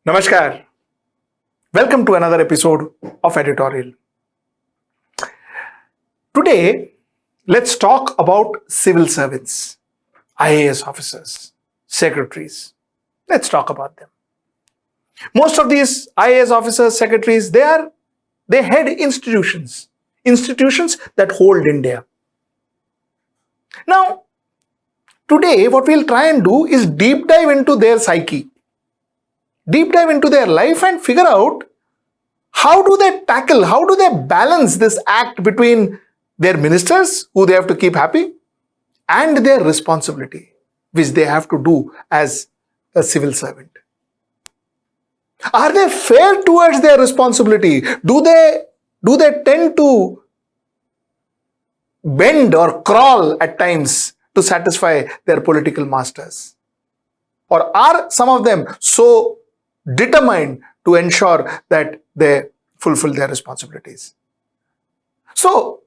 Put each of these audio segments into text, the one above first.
Namaskar. Welcome to another episode of Editorial. Today, let's talk about civil servants, IAS officers, secretaries. Let's talk about them. Most of these IAS officers, secretaries, they head institutions that hold India. Now, today, what we'll try and do is deep dive into their psyche, deep dive into their life and figure out how do they balance this act between their ministers, who they have to keep happy, and their responsibility, which they have to do as a civil servant. Are they fair towards their responsibility? Do they tend to bend or crawl at times to satisfy their political masters? Or are some of them so determined to ensure that they fulfill their responsibilities? So,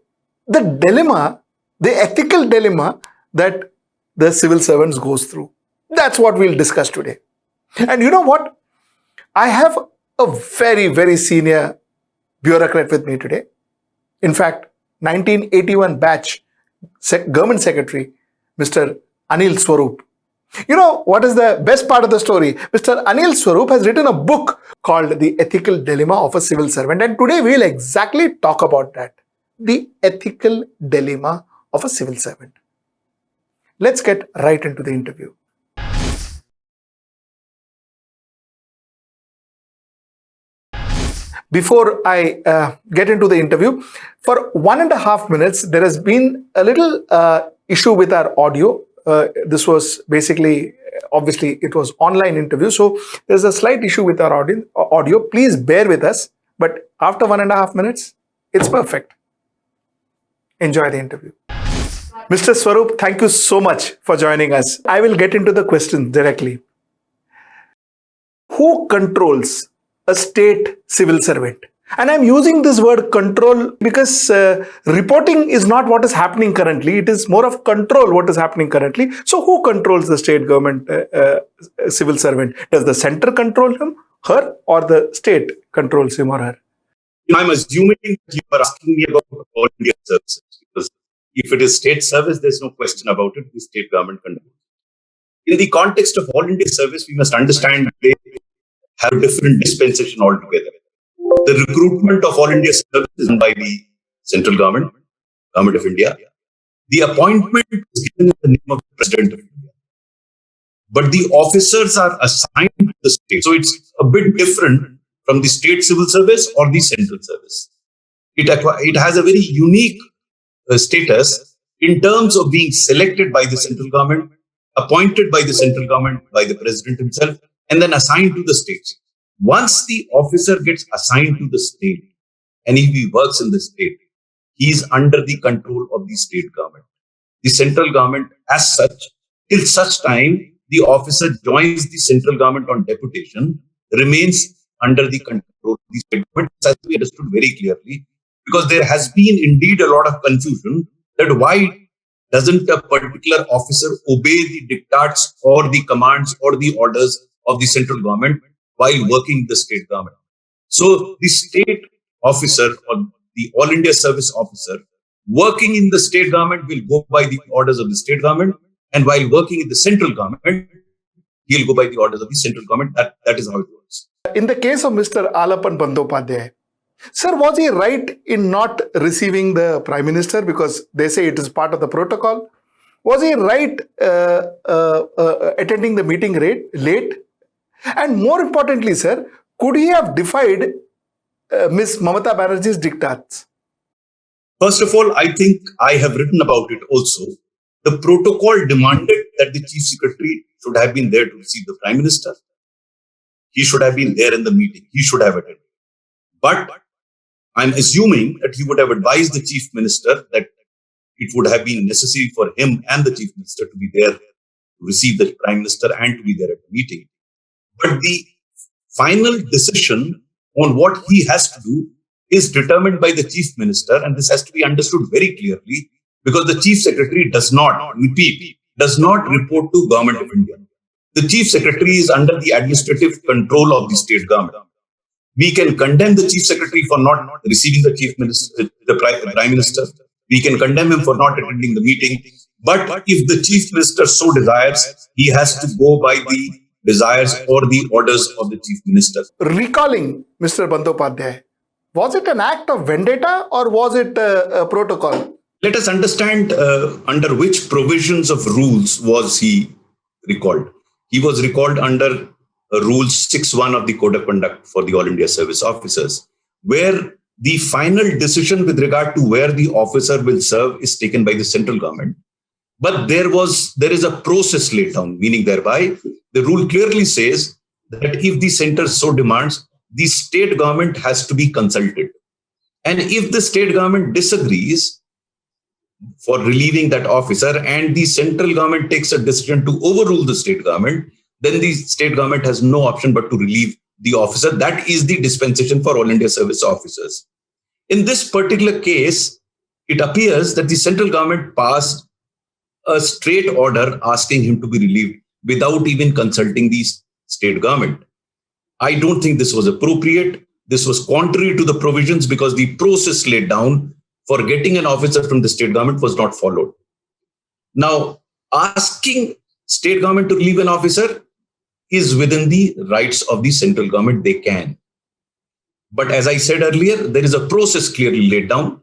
the dilemma, the ethical dilemma that the civil servants goes through, that's what we'll discuss today. And you know what? I have a very, very senior bureaucrat with me today. In fact, 1981 batch government secretary, Mr. Anil Swarup. You know what is the best part of the story? Mr. Anil Swarup has written a book called The Ethical Dilemma of a Civil Servant, and today we'll exactly talk about that. The ethical dilemma of a civil servant. Let's get right into the interview. Before I get into the interview, for 1.5 minutes, there has been a little issue with our audio. This was basically, obviously, it was online interview. So there's a slight issue with our audio. Please bear with us. But after 1.5 minutes, it's perfect. Enjoy the interview. Mr. Swarup, thank you so much for joining us. I will get into the question directly. Who controls a state civil servant? And I'm using this word control because reporting is not what is happening currently. It is more of control what is happening currently. So who controls the state government civil servant? Does the center control him, her, or the state controls him or her? I'm assuming that you are asking me about all India services, because if it is state service, there's no question about it. The state government controls. In the context of all India service, we must understand they have a different dispensation altogether. The recruitment of all India service is done by the central government of India. The appointment is given in the name of the President of India. But the officers are assigned to the state. So it's a bit different from the state civil service or the central service. It has a very unique status in terms of being selected by the central government, appointed by the central government, by the President himself, and then assigned to the states. Once the officer gets assigned to the state, and if he works in the state, he is under the control of the state government. The central government, as such, till such time the officer joins the central government on deputation, remains under the control of the state government. This has to be understood very clearly, because there has been indeed a lot of confusion that why doesn't a particular officer obey the diktats or the commands or the orders of the central government while working the state government. So the state officer or the All India Service officer working in the state government will go by the orders of the state government, and while working in the central government, he'll go by the orders of the central government. That is how it works. In the case of Mr. Alapan Bandyopadhyay, sir, was he right in not receiving the Prime Minister because they say it is part of the protocol? Was he right attending the meeting late? And more importantly, sir, could he have defied Ms. Mamata Banerjee's diktats? First of all, I think I have written about it also. The protocol demanded that the Chief Secretary should have been there to receive the Prime Minister. He should have been there in the meeting. He should have attended. But I'm assuming that he would have advised the Chief Minister that it would have been necessary for him and the Chief Minister to be there to receive the Prime Minister and to be there at the meeting. But the final decision on what he has to do is determined by the Chief Minister, and this has to be understood very clearly, because the Chief Secretary does not report to Government of India. The chief secretary is under the administrative control of the state government. We can condemn the chief secretary for not receiving the chief minister, the prime minister. We can condemn him for not attending the meeting. But if the chief minister so desires, he has to go by the desires or the orders of the chief minister. Recalling Mr. Bandopadhyay, was it an act of vendetta or was it a protocol? Let us understand under which provisions of rules was he recalled. He was recalled under Rule 6.1 of the Code of Conduct for the All India Service Officers, where the final decision with regard to where the officer will serve is taken by the central government. But there is a process laid down, meaning thereby the rule clearly says that if the center so demands, the state government has to be consulted. And if the state government disagrees for relieving that officer and the central government takes a decision to overrule the state government, then the state government has no option but to relieve the officer. That is the dispensation for All India Service Officers. In this particular case, it appears that the central government passed a straight order asking him to be relieved without even consulting the state government. I don't think this was appropriate. This was contrary to the provisions because the process laid down for getting an officer from the state government was not followed. Now, asking state government to relieve an officer is within the rights of the central government. They can. But as I said earlier, there is a process clearly laid down.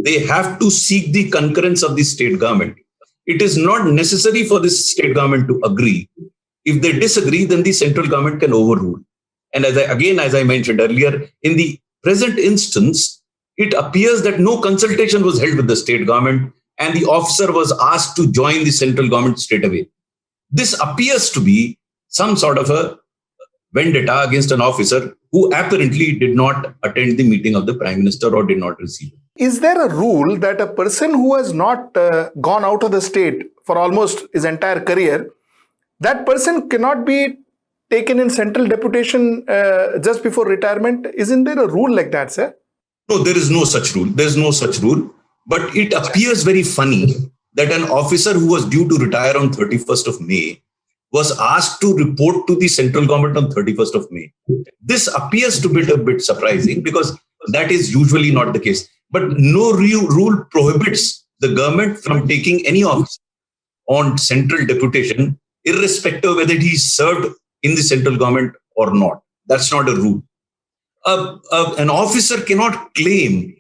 They have to seek the concurrence of the state government. It is not necessary for the state government to agree. If they disagree, then the central government can overrule. And as I mentioned earlier, in the present instance, it appears that no consultation was held with the state government and the officer was asked to join the central government straight away. This appears to be some sort of a vendetta against an officer who apparently did not attend the meeting of the Prime Minister or did not receive it. Is there a rule that a person who has not gone out of the state for almost his entire career, that person cannot be taken in central deputation just before retirement? Isn't there a rule like that, sir? No, there is no such rule. There is no such rule. But it appears very funny that an officer who was due to retire on 31st of May was asked to report to the central government on 31st of May. This appears to be a bit surprising because that is usually not the case. But no rule prohibits the government from taking any officer on central deputation, irrespective of whether he served in the central government or not. That's not a rule. An officer cannot claim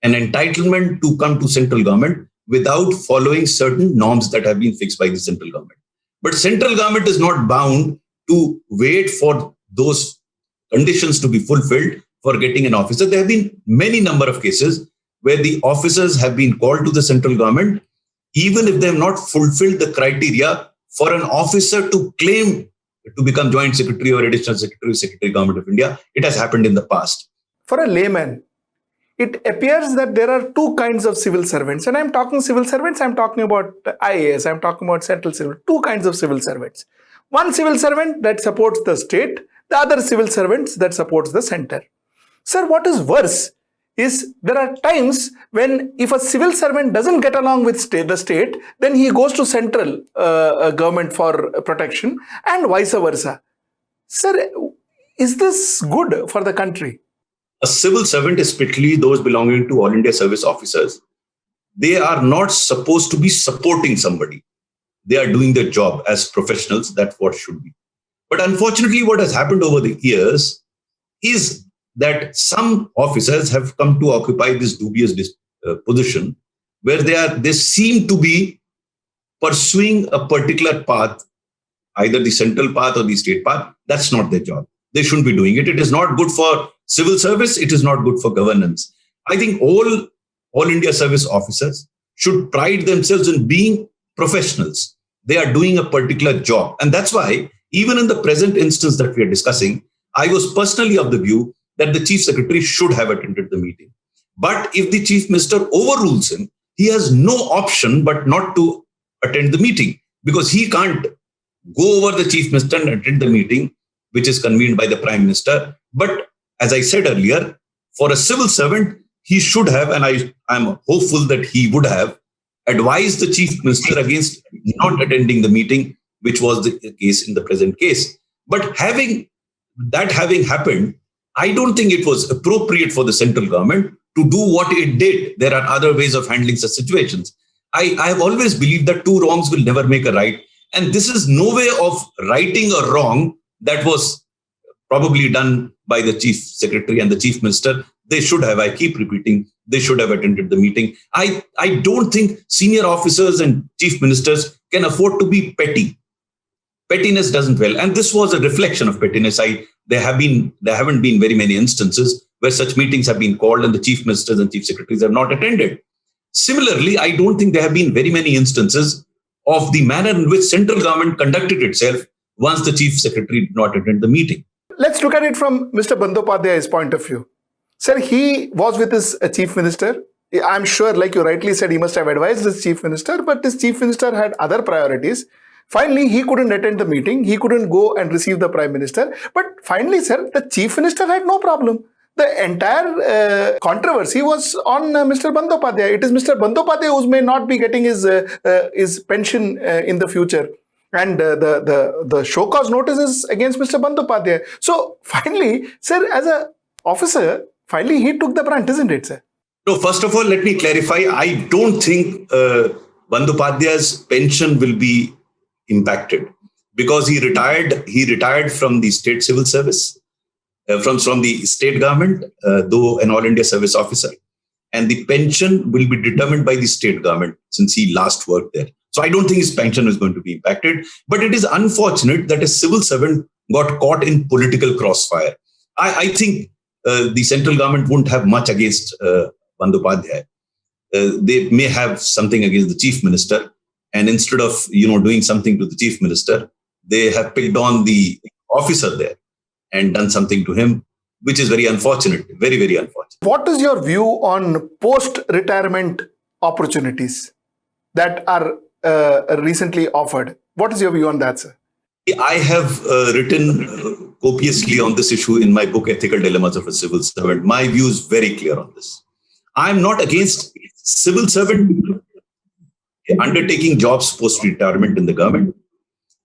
an entitlement to come to central government without following certain norms that have been fixed by the central government. But central government is not bound to wait for those conditions to be fulfilled for getting an officer. There have been many number of cases where the officers have been called to the central government, even if they have not fulfilled the criteria for an officer to claim to become Joint Secretary or Additional Secretary, Secretary Government of India. It has happened in the past. For a layman, it appears that there are two kinds of civil servants. And I'm talking civil servants, I'm talking about IAS, I'm talking about central civil, two kinds of civil servants. One civil servant that supports the state, the other civil servants that supports the center. Sir, what is worse is there are times when if a civil servant doesn't get along with the state, then he goes to central government for protection and vice versa. Sir, is this good for the country? A civil servant, especially those belonging to All India Service Officers, they are not supposed to be supporting somebody. They are doing their job as professionals. That's what should be. But unfortunately, what has happened over the years is that some officers have come to occupy this dubious position where they seem to be pursuing a particular path, either the central path or the state path. That's not their job. They shouldn't be doing it. It is not good for civil service. It is not good for governance. I think all India service officers should pride themselves in being professionals. They are doing a particular job. And that's why, even in the present instance that we are discussing, I was personally of the view that the chief secretary should have attended the meeting. But if the chief minister overrules him, he has no option but not to attend the meeting, because he can't go over the chief minister and attend the meeting, which is convened by the prime minister. But as I said earlier, for a civil servant, he should have, and I'm hopeful that he would have, advised the chief minister against not attending the meeting which was the case in the present case. But having happened, I don't think it was appropriate for the central government to do what it did. There are other ways of handling such situations. I have always believed that two wrongs will never make a right. And this is no way of righting a wrong that was probably done by the chief secretary and the chief minister. They should have, I keep repeating, they should have attended the meeting. I don't think senior officers and chief ministers can afford to be petty. Pettiness doesn't well. And this was a reflection of pettiness. There haven't been very many instances where such meetings have been called and the chief ministers and chief secretaries have not attended. Similarly, I don't think there have been very many instances of the manner in which central government conducted itself once the chief secretary did not attend the meeting. Let's look at it from Mr. Bandopadhyay's point of view. Sir, he was with his chief minister. I'm sure, like you rightly said, he must have advised his chief minister, but his chief minister had other priorities. Finally, he couldn't attend the meeting. He couldn't go and receive the prime minister. But finally, sir, the chief minister had no problem. The entire controversy was on Mr. Bandopadhyay. It is Mr. Bandopadhyay who may not be getting his pension in the future. And the show cause notice is against Mr. Bandopadhyay. So finally, sir, as an officer, finally he took the brunt, isn't it, sir? No, first of all, let me clarify. I don't think Bandopadhyay's pension will be impacted because he retired from the state civil service, from the state government, though an all India service officer. And the pension will be determined by the state government since he last worked there. So I don't think his pension is going to be impacted. But it is unfortunate that a civil servant got caught in political crossfire. I think the central government won't have much against Bandopadhyay. They may have something against the chief minister. And instead of doing something to the chief minister, they have picked on the officer there and done something to him, which is very unfortunate, very, very unfortunate. What is your view on post-retirement opportunities that are recently offered? What is your view on that, sir? I have written copiously on this issue in my book, Ethical Dilemmas of a Civil Servant. My view is very clear on this. I'm not against civil servant undertaking jobs post-retirement in the government,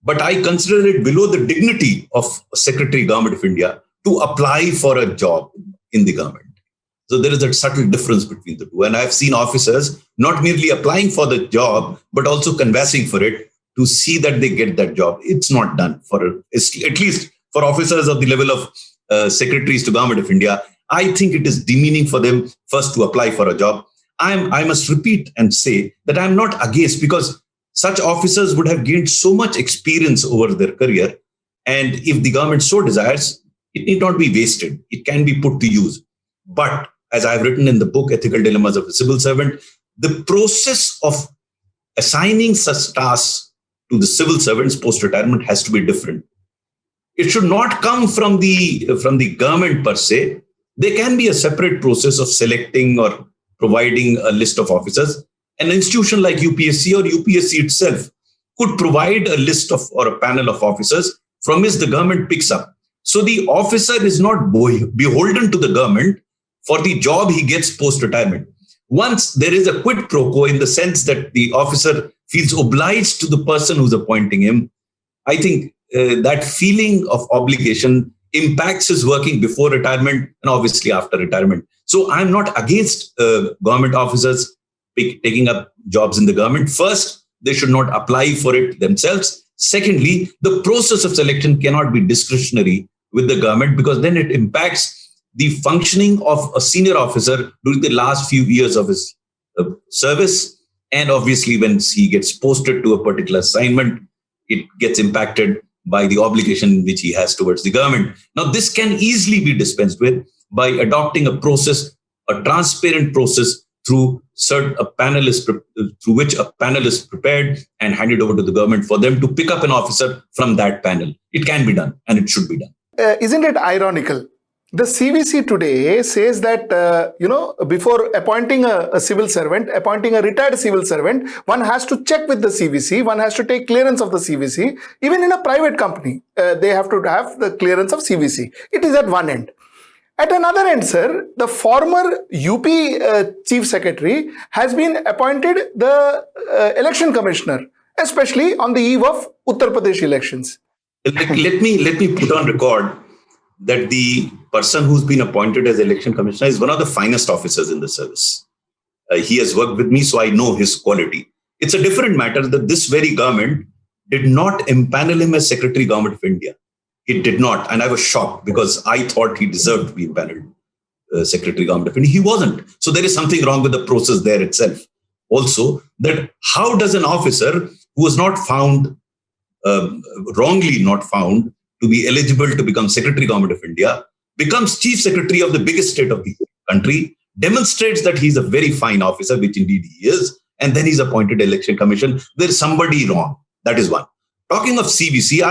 but I consider it below the dignity of a Secretary Government of India to apply for a job in the government. So there is a subtle difference between the two. And I've seen officers not merely applying for the job, but also canvassing for it to see that they get that job. It's not done at least for officers of the level of secretaries to Government of India. I think it is demeaning for them first to apply for a job. I must repeat and say that I'm not against, because such officers would have gained so much experience over their career. And if the government so desires, it need not be wasted. It can be put to use. But as I've written in the book, Ethical Dilemmas of a Civil Servant, the process of assigning such tasks to the civil servants post-retirement has to be different. It should not come from the government per se. There can be a separate process of selecting or providing a list of officers. An institution like UPSC or UPSC itself could provide a list of or a panel of officers from which the government picks up. So the officer is not beholden to the government for the job he gets post-retirement. Once there is a quid pro quo in the sense that the officer feels obliged to the person who's appointing him, I think that feeling of obligation impacts his working before retirement and obviously after retirement. So I'm not against government officers taking up jobs in the government. First, they should not apply for it themselves. Secondly, the process of selection cannot be discretionary with the government, because then it impacts the functioning of a senior officer during the last few years of his service. And obviously, when he gets posted to a particular assignment, it gets impacted by the obligation which he has towards the government. Now, this can easily be dispensed with by adopting a process, a transparent process through which a panel is prepared and handed over to the government for them to pick up an officer from that panel. It can be done and it should be done. Isn't it ironical? The CVC today says that, before appointing a civil servant, appointing a retired civil servant, one has to check with the CVC, one has to take clearance of the CVC. Even in a private company, they have to have the clearance of CVC. It is at one end. At another end, sir, the former UP Chief Secretary has been appointed the election commissioner. especially on the eve of Uttar Pradesh elections. Let me put on record that the person who's been appointed as election commissioner is one of the finest officers in the service. He has worked with me, so I know his quality. It's a different matter that this very government did not empanel him as Secretary Government of India. It did not. And I was shocked because I thought he deserved to be empaneled Secretary Government of India. He wasn't. So there is something wrong with the process there itself. Also, that how does an officer who was not found, wrongly not found, to be eligible to become Secretary Government of India, becomes Chief Secretary of the biggest state of the country, demonstrates that he's a very fine officer, which indeed he is, and then he's appointed election commission. There's somebody wrong. That is one. Talking of CVC,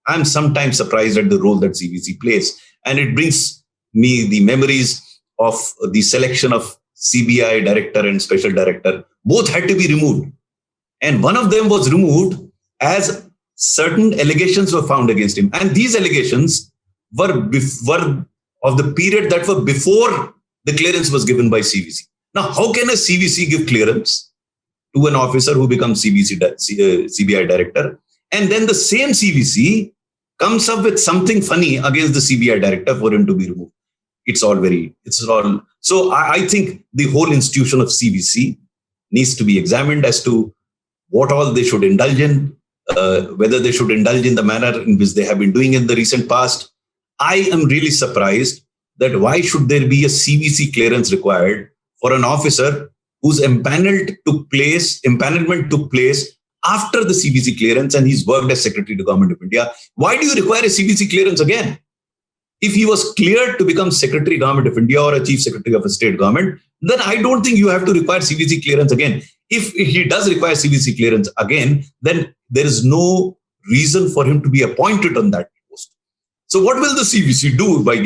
I'm sometimes surprised at the role that CVC plays, and it brings me the memories of the selection of CBI director and special director. Both had to be removed, and one of them was removed as certain allegations were found against him, and these allegations were of the period that were before the clearance was given by CVC. Now, how can a CVC give clearance to an officer who becomes CBI director, and then the same CVC comes up with something funny against the CBI director for him to be removed? So I think the whole institution of CVC needs to be examined as to what all they should indulge in, whether they should indulge in the manner in which they have been doing in the recent past. I am really surprised that why should there be a CVC clearance required for an officer whose empanelment took place after the CVC clearance, and he's worked as Secretary to Government of India. Why do you require a CVC clearance again? If he was cleared to become Secretary Government of India or a Chief Secretary of a state government, then I don't think you have to require CVC clearance again. If he does require CVC clearance again, then there is no reason for him to be appointed on that post. So what will the CVC do by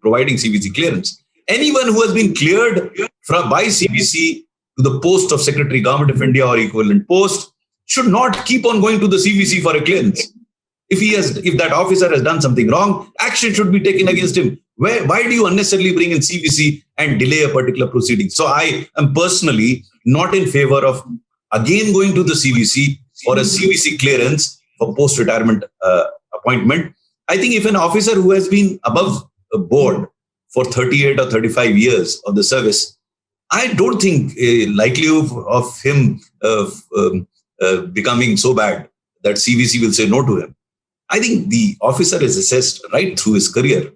providing CVC clearance? Anyone who has been cleared by CVC to the post of Secretary Government of India or equivalent post should not keep on going to the CVC for a clearance. If that officer has done something wrong, action should be taken against him. Why do you unnecessarily bring in CVC and delay a particular proceeding? So I am personally not in favor of again going to the CVC for a CVC clearance for post-retirement appointment. I think if an officer who has been above a board for 38 or 35 years of the service, I don't think likelihood of him becoming so bad that CVC will say no to him. I think the officer is assessed right through his career.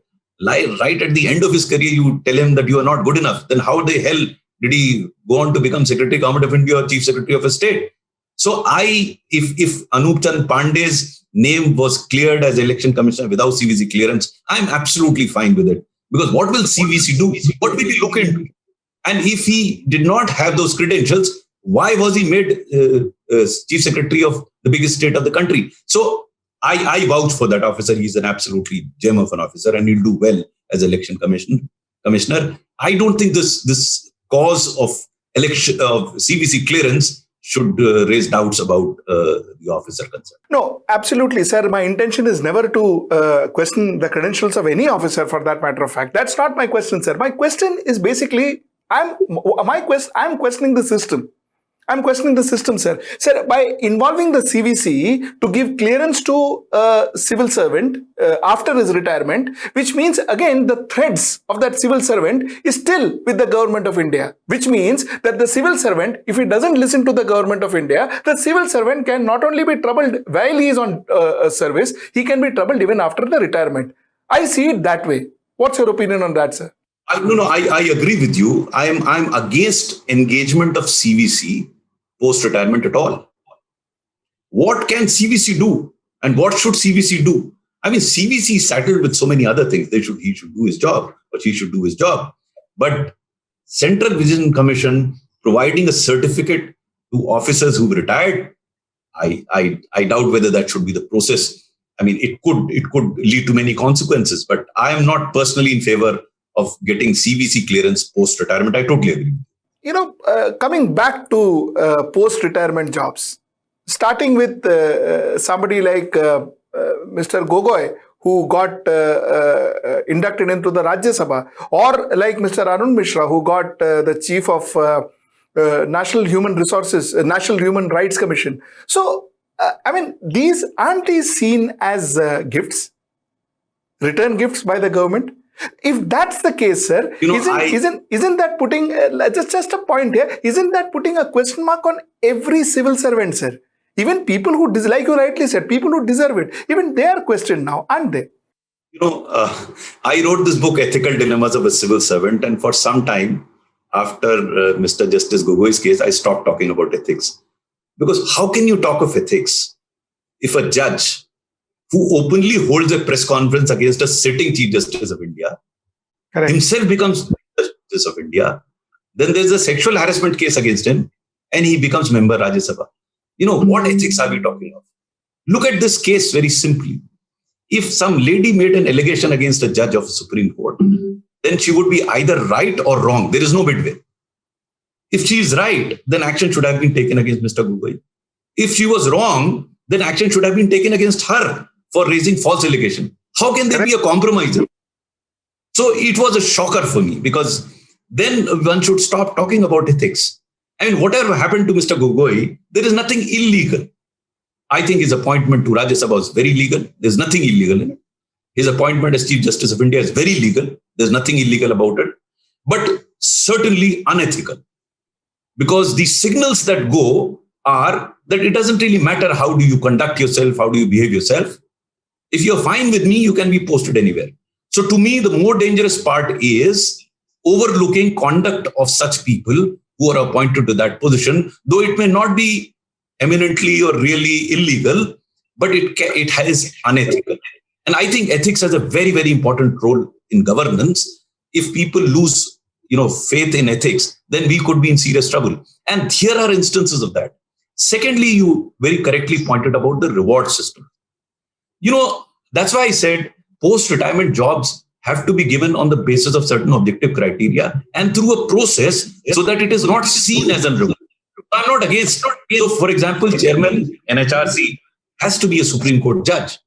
Right at the end of his career, you tell him that you are not good enough. Then how the hell did he go on to become Secretary Government of India or Chief Secretary of a state? So if Anup Chand Pandey's name was cleared as election commissioner without CVC clearance, I'm absolutely fine with it. Because what will CVC do? What will he look into? And if he did not have those credentials, why was he made Chief Secretary of the biggest state of the country? So I vouch for that officer. He's an absolutely gem of an officer, and he'll do well as election commissioner. I don't think this cause of election of CVC clearance should raise doubts about the officer concerned. No, absolutely, sir. My intention is never to question the credentials of any officer, for that matter of fact. That's not my question, sir. My question is basically, I'm questioning the system. I'm questioning the system, sir. Sir, by involving the CVC to give clearance to a civil servant after his retirement, which means, again, the threads of that civil servant is still with the government of India, which means that the civil servant, if he doesn't listen to the government of India, the civil servant can not only be troubled while he is on service, he can be troubled even after the retirement. I see it that way. What's your opinion on that, sir? I agree with you. I'm against engagement of CVC post-retirement at all. What can CVC do? And what should CVC do? I mean, CVC saddled with so many other things. He should do his job, or she should do his job. But Central Vision Commission providing a certificate to officers who've retired, I doubt whether that should be the process. I mean, it could lead to many consequences, but I am not personally in favor of getting CVC clearance post-retirement. I totally agree. Coming back to post-retirement jobs, starting with somebody like Mr. GoI, who got inducted into the Rajya Sabha, or like Mr. Arun Mishra, who got the chief of National Human Resources, National Human Rights Commission. So, these aren't these seen as gifts, return gifts by the government? If that's the case, sir, isn't that putting just a point here? Isn't that putting a question mark on every civil servant, sir? Even people who, like you rightly said, people who deserve it, even they are questioned now, aren't they? I wrote this book, Ethical Dilemmas of a Civil Servant, and for some time after Mr. Justice Gogoi's case, I stopped talking about ethics. Because how can you talk of ethics if a judge who openly holds a press conference against a sitting Chief Justice of India himself becomes Chief Justice of India, then there's a sexual harassment case against him, and he becomes member Rajya Sabha. What ethics are we talking of? Look at this case very simply. If some lady made an allegation against a judge of the Supreme Court, then she would be either right or wrong. There is no midway. If she is right, then action should have been taken against Mr. Gogoi. If she was wrong, then action should have been taken against her for raising false allegation. How can there be a compromise? So it was a shocker for me, because then one should stop talking about ethics. Whatever happened to Mr. Gogoi, there is nothing illegal. I think his appointment to Rajya Sabha was very legal. There's nothing illegal in it. His appointment as Chief Justice of India is very legal. There's nothing illegal about it. But certainly unethical. Because the signals that go are that it doesn't really matter how do you conduct yourself, how do you behave yourself. If you're fine with me, you can be posted anywhere. So to me, the more dangerous part is overlooking conduct of such people who are appointed to that position, though it may not be eminently or really illegal, but it is unethical. And I think ethics has a very, very important role in governance. If people lose, faith in ethics, then we could be in serious trouble. And here are instances of that. Secondly, you very correctly pointed about the reward system. That's why I said post-retirement jobs have to be given on the basis of certain objective criteria and through a process so that it is not seen as a reward. I'm not against. So, for example, Chairman NHRC has to be a Supreme Court judge.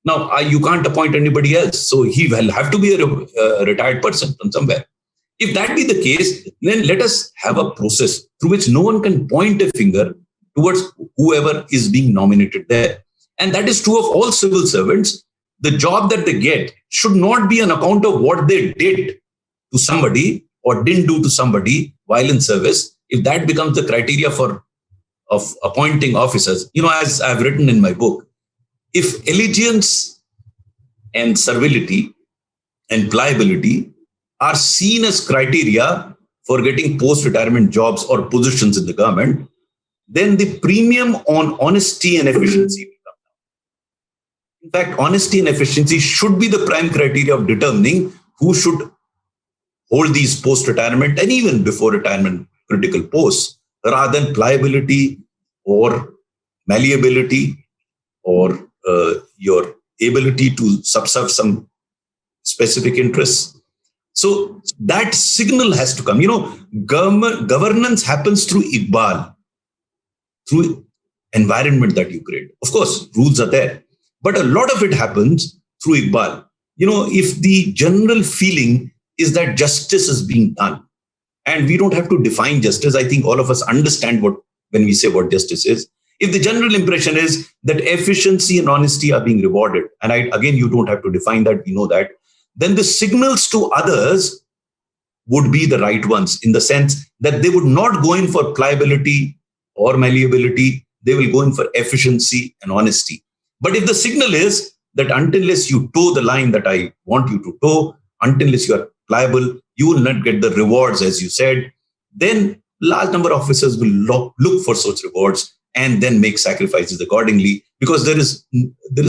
Now, you can't appoint anybody else. So he will have to be a retired person from somewhere. If that be the case, then let us have a process through which no one can point a finger towards whoever is being nominated there. And that is true of all civil servants. The job that they get should not be on account of what they did to somebody or didn't do to somebody while in service. If that becomes the criteria of appointing officers, as I've written in my book, if allegiance and servility and pliability are seen as criteria for getting post-retirement jobs or positions in the government, then the premium on honesty and efficiency will come down. In fact, honesty and efficiency should be the prime criteria of determining who should hold these post-retirement and even before retirement critical posts, rather than pliability or malleability or your ability to subserve some specific interests. So that signal has to come. Governance happens through Iqbal, through environment that you create. Of course, rules are there, but a lot of it happens through Iqbal. If the general feeling is that justice is being done, and we don't have to define justice, I think all of us understand when we say what justice is. If the general impression is that efficiency and honesty are being rewarded, and again, you don't have to define that, we know that, then the signals to others would be the right ones, in the sense that they would not go in for pliability or malleability, they will go in for efficiency and honesty. But if the signal is that unless you toe the line that I want you to toe, unless you are pliable, you will not get the rewards, as you said, then large number of officers will look for such rewards and then make sacrifices accordingly, because there is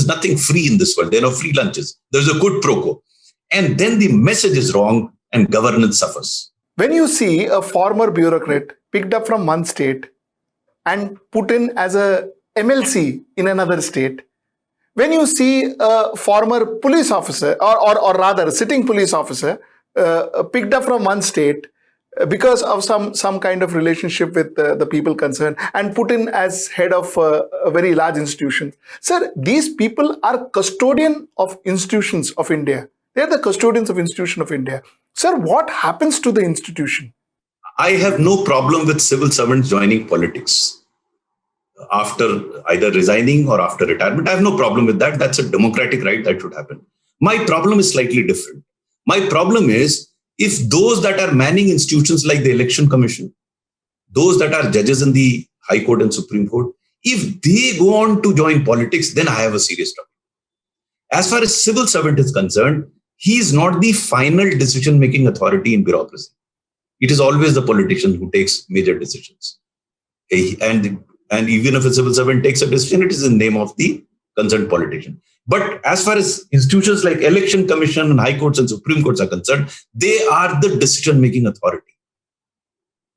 nothing free in this world. There are no free lunches. There's a quid pro quo. And then the message is wrong and governance suffers. When you see a former bureaucrat picked up from one state and put in as a MLC in another state, when you see a former police officer or rather sitting police officer picked up from one state because of some kind of relationship with the people concerned and put in as head of a very large institution. Sir, these people are custodian of institutions of India. They are the custodians of institution of India. Sir, what happens to the institution? I have no problem with civil servants joining politics after either resigning or after retirement. I have no problem with that. That's a democratic right that should happen. My problem is slightly different. My problem is if those that are manning institutions like the Election Commission, those that are judges in the High Court and Supreme Court, if they go on to join politics, then I have a serious problem. As far as civil servant is concerned, he is not the final decision-making authority in bureaucracy. It is always the politician who takes major decisions. And even if a civil servant takes a decision, it is in the name of the concerned politician. But as far as institutions like Election Commission and High Courts and Supreme Courts are concerned, they are the decision-making authority.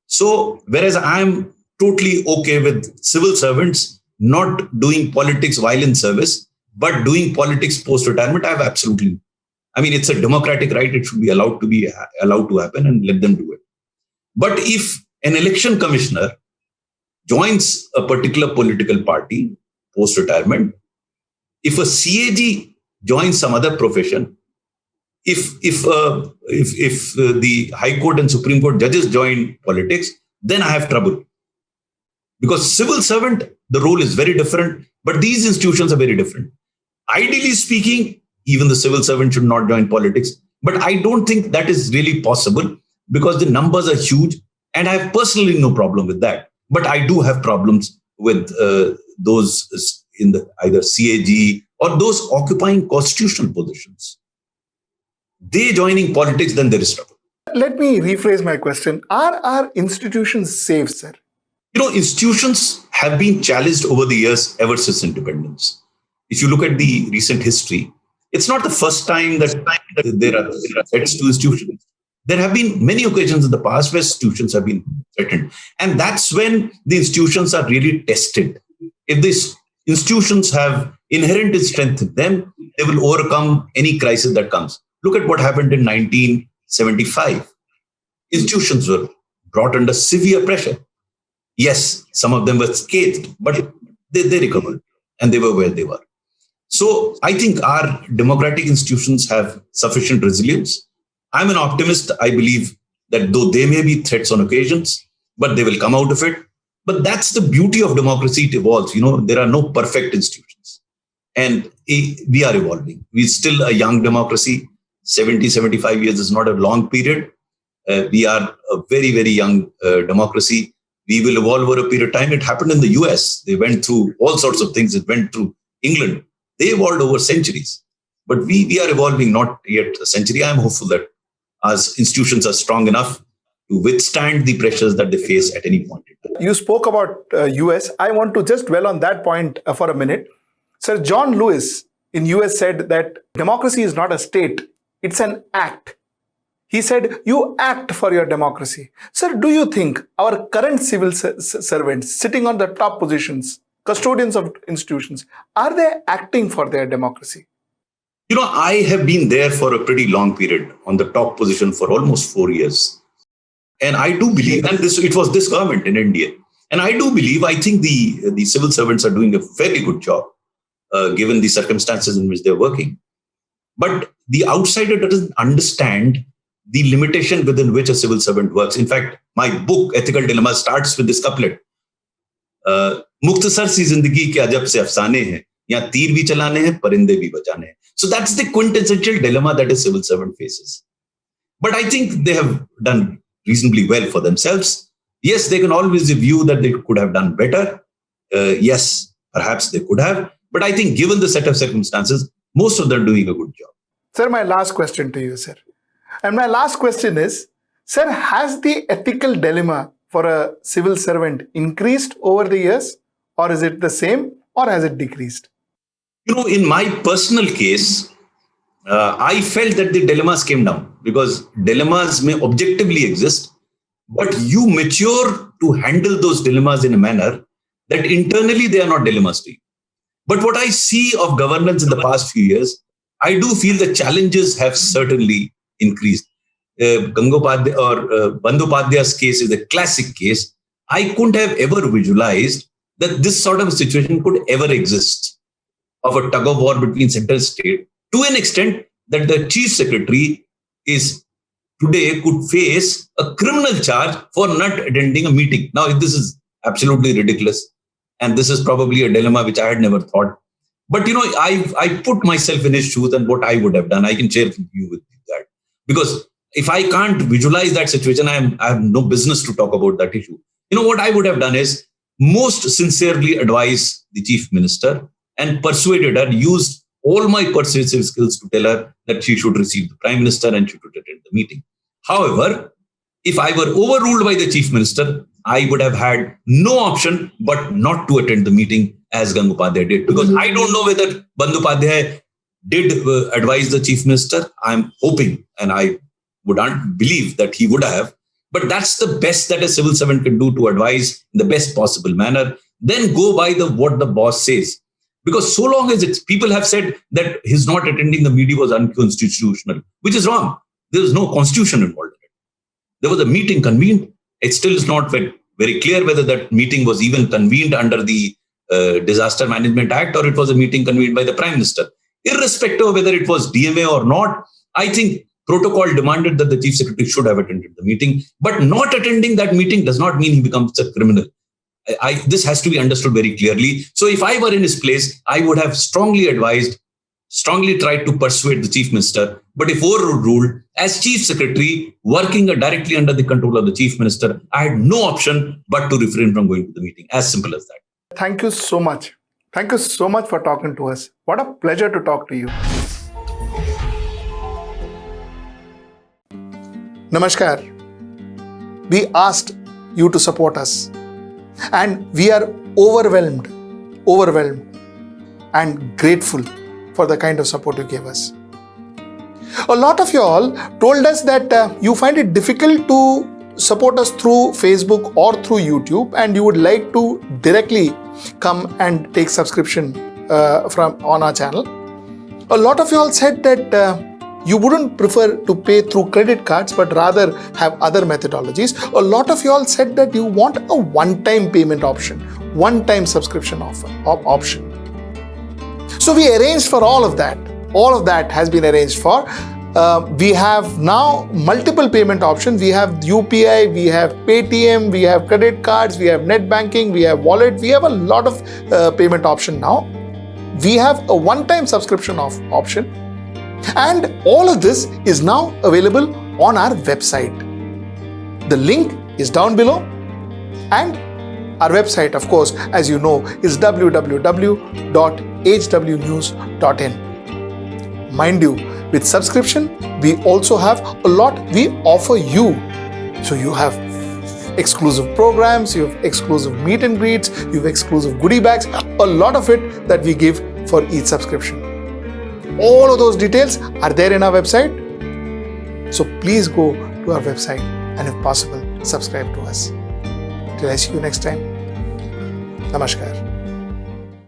So, whereas I am totally okay with civil servants not doing politics while in service, but doing politics post-retirement, it's a democratic right. It should be allowed to happen and let them do it. But if an election commissioner joins a particular political party post-retirement, if a CAG joins some other profession, if the High Court and Supreme Court judges join politics, then I have trouble. Because civil servant, the role is very different, but these institutions are very different. Ideally speaking, even the civil servant should not join politics, but I don't think that is really possible because the numbers are huge, and I have personally no problem with that. But I do have problems with those in the either CAG or those occupying constitutional positions. They joining politics, then there is trouble. Let me rephrase my question. Are our institutions safe, sir? Institutions have been challenged over the years ever since independence. If you look at the recent history, it's not the first time that there are threats to institutions. There have been many occasions in the past where institutions have been threatened. And that's when the institutions are really tested. If these institutions have inherent strength in them, they will overcome any crisis that comes. Look at what happened in 1975. Institutions were brought under severe pressure. Yes, some of them were scathed, but they recovered and they were where they were. So I think our democratic institutions have sufficient resilience. I'm an optimist. I believe that though they may be threats on occasions, but they will come out of it. But that's the beauty of democracy. It evolves. There are no perfect institutions. And we are evolving. We're still a young democracy. 70, 75 years is not a long period. We are a very, very young democracy. We will evolve over a period of time. It happened in the US. They went through all sorts of things. It went through England. They evolved over centuries. But we are evolving not yet a century. I'm hopeful that our institutions are strong enough to withstand the pressures that they face at any point in time. You spoke about US. I want to just dwell on that point for a minute. Sir, John Lewis in US said that democracy is not a state. It's an act. He said, you act for your democracy. Sir, do you think our current civil servants sitting on the top positions, custodians of institutions, are they acting for their democracy? I have been there for a pretty long period on the top position for almost 4 years. And I do believe, and it was this government in India. And I think the civil servants are doing a very good job, given the circumstances in which they're working. But the outsider doesn't understand the limitation within which a civil servant works. In fact, my book, Ethical Dilemma, starts with this couplet. मुख्तसर सी जिंदगी के अजब से अफसाने हैं, यहाँ तीर भी चलाने हैं, परिंदे भी बचाने हैं. So that's the quintessential dilemma that a civil servant faces. But I think they have done reasonably well for themselves. Yes, they can always view that they could have done better. Yes, perhaps they could have. But I think given the set of circumstances, most of them are doing a good job. Sir, my last question to you, sir. And my last question is, sir, has the ethical dilemma for a civil servant increased over the years? Or is it the same? Or has it decreased? In my personal case, I felt that the dilemmas came down because dilemmas may objectively exist, but you mature to handle those dilemmas in a manner that internally they are not dilemmas to you. But what I see of governance in the past few years, I do feel the challenges have certainly increased. Bandopadhyay's case is a classic case. I couldn't have ever visualized that this sort of a situation could ever exist, of a tug of war between center and state, to an extent that the chief secretary is today could face a criminal charge for not attending a meeting. Now, this is absolutely ridiculous. And this is probably a dilemma which I had never thought. But, I put myself in his shoes and what I would have done. I can share with you that. Because if I can't visualize that situation, I have no business to talk about that issue. What I would have done is most sincerely advise the chief minister and persuaded her, used all my persuasive skills to tell her that she should receive the prime minister and she should attend the meeting. However, if I were overruled by the chief minister, I would have had no option but not to attend the meeting as Gangopadhyay did. Because I don't know whether Bandopadhyay did advise the chief minister. I'm hoping, and I would not believe that he would have. But that's the best that a civil servant can do, to advise in the best possible manner. Then go by what the boss says. Because so long as people have said that his not attending the meeting was unconstitutional, which is wrong. There was no constitution involved in it. There was a meeting convened. It still is not very clear whether that meeting was even convened under the Disaster Management Act or it was a meeting convened by the Prime Minister. Irrespective of whether it was DMA or not, I think protocol demanded that the Chief Secretary should have attended the meeting. But not attending that meeting does not mean he becomes a criminal. This has to be understood very clearly. So if I were in his place, I would have strongly advised, strongly tried to persuade the Chief Minister. But if overruled, as Chief Secretary, working directly under the control of the Chief Minister, I had no option but to refrain from going to the meeting. As simple as that. Thank you so much. Thank you so much for talking to us. What a pleasure to talk to you. Namaskar. We asked you to support us. And we are overwhelmed and grateful for the kind of support you gave us. A lot of you all told us that you find it difficult to support us through Facebook or through YouTube, and you would like to directly come and take subscription on our channel. A lot of you all said that you wouldn't prefer to pay through credit cards, but rather have other methodologies. A lot of you all said that you want a one-time payment option, one-time subscription option. So we arranged for all of that. All of that has been arranged for. We have now multiple payment options. We have UPI, we have Paytm, we have credit cards, we have net banking, we have wallet. We have a lot of payment option now. We have a one-time subscription option. And all of this is now available on our website. The link is down below. And our website, of course, as you know, is www.hwnews.in. Mind you, with subscription, we also have a lot we offer you. So you have exclusive programs, you have exclusive meet and greets, you have exclusive goodie bags, a lot of it that we give for each subscription. All of those details are there in our website. So please go to our website and if possible, subscribe to us. Till I see you next time. Namaskar.